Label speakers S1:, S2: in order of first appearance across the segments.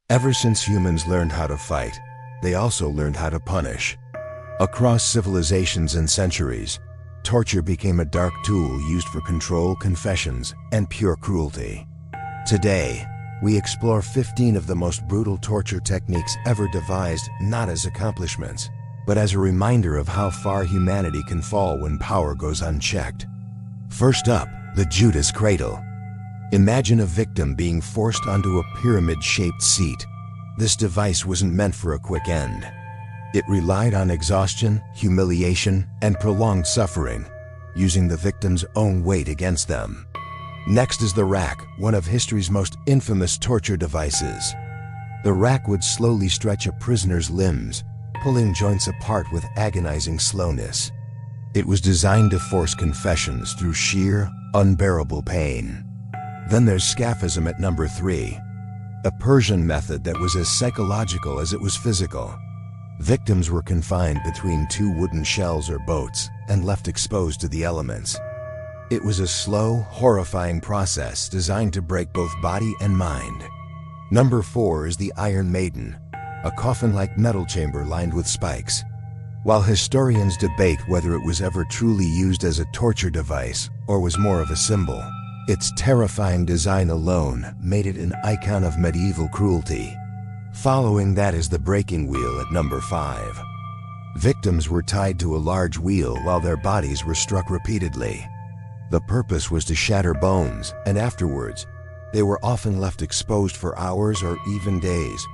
S1: Ever since humans learned how to fight, they also learned how to punish. Across civilizations and centuries, torture became a dark tool used for control, confessions, and pure cruelty. Today, we explore 15 of the most brutal torture techniques ever devised, not as accomplishments, but as a reminder of how far humanity can fall when power goes unchecked. First up, the Judas cradle. Imagine a victim being forced onto a pyramid-shaped seat. This device wasn't meant for a quick end. It relied on exhaustion, humiliation, and prolonged suffering, using the victim's own weight against them. Next is the rack, one of history's most infamous torture devices. The rack would slowly stretch a prisoner's limbs, pulling joints apart with agonizing slowness. It was designed to force confessions through sheer, unbearable pain. Then there's scaphism at number 3, a Persian method that was as psychological as it was physical. Victims were confined between 2 wooden shells or boats and left exposed to the elements. It was a slow, horrifying process designed to break both body and mind. Number 4 is the Iron Maiden, a coffin-like metal chamber lined with spikes. While historians debate whether it was ever truly used as a torture device or was more of a symbol, its terrifying design alone made it an icon of medieval cruelty. Following that is the breaking wheel at number 5. Victims were tied to a large wheel while their bodies were struck repeatedly. The purpose was to shatter bones, and afterwards, they were often left exposed for hours or even days,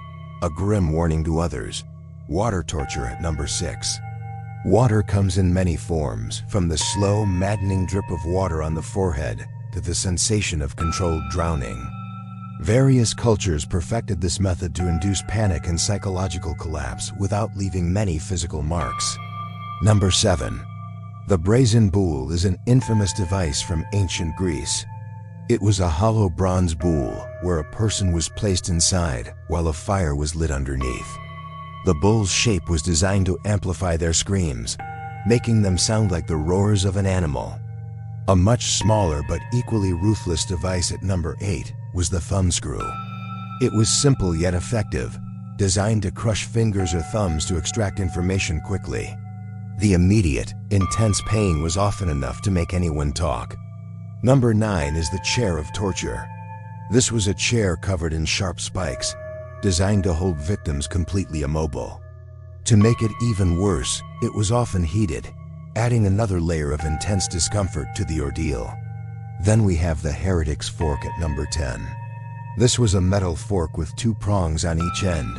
S1: a grim warning to others. Water torture at number 6. Water comes in many forms, from the slow, maddening drip of water on the forehead to the sensation of controlled drowning. Various cultures perfected this method to induce panic and psychological collapse without leaving many physical marks. Number 7. The brazen boule is an infamous device from ancient Greece. It was a hollow bronze boule where a person was placed inside while a fire was lit underneath. The bull's shape was designed to amplify their screams, making them sound like the roars of an animal. A much smaller but equally ruthless device at number 8 was the thumbscrew. It was simple yet effective, designed to crush fingers or thumbs to extract information quickly. The immediate, intense pain was often enough to make anyone talk. Number 9 is the chair of torture. This was a chair covered in sharp spikes, designed to hold victims completely immobile. To make it even worse, it was often heated, adding another layer of intense discomfort to the ordeal. Then we have the heretic's fork at number 10. This was a metal fork with 2 prongs on each end,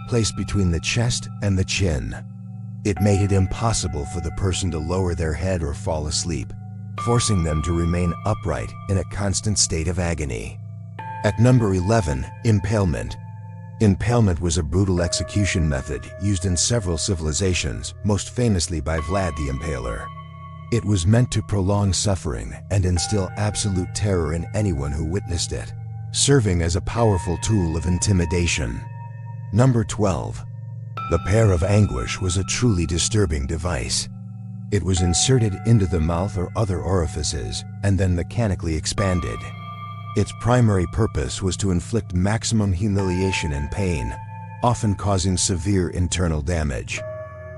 S1: placed between the chest and the chin. It made it impossible for the person to lower their head or fall asleep, forcing them to remain upright in a constant state of agony. At number 11, impalement. Impalement was a brutal execution method used in several civilizations, most famously by Vlad the Impaler. It was meant to prolong suffering and instill absolute terror in anyone who witnessed it, serving as a powerful tool of intimidation. Number 12. The pear of anguish was a truly disturbing device. It was inserted into the mouth or other orifices and then mechanically expanded. Its primary purpose was to inflict maximum humiliation and pain, often causing severe internal damage.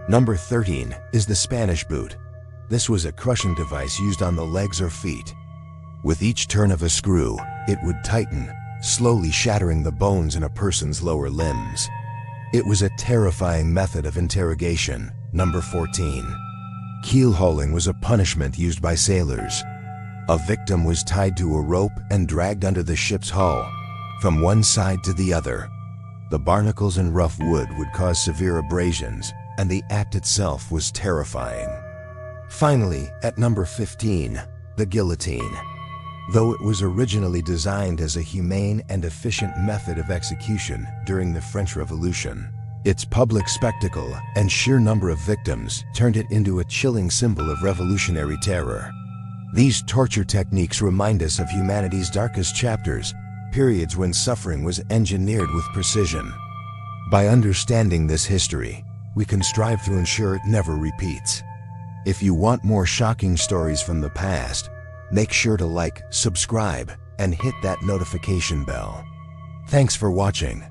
S1: Number 13 is the Spanish boot. This was a crushing device used on the legs or feet. With each turn of a screw, it would tighten, slowly shattering the bones in a person's lower limbs. It was a terrifying method of interrogation. Number 14. Keelhauling was a punishment used by sailors. A victim was tied to a rope and dragged under the ship's hull, from one side to the other. The barnacles and rough wood would cause severe abrasions, and the act itself was terrifying. Finally, at number 15, the guillotine. Though it was originally designed as a humane and efficient method of execution during the French Revolution, its public spectacle and sheer number of victims turned it into a chilling symbol of revolutionary terror. These torture techniques remind us of humanity's darkest chapters, periods when suffering was engineered with precision. By understanding this history, we can strive to ensure it never repeats. If you want more shocking stories from the past, make sure to like, subscribe, and hit that notification bell. Thanks for watching.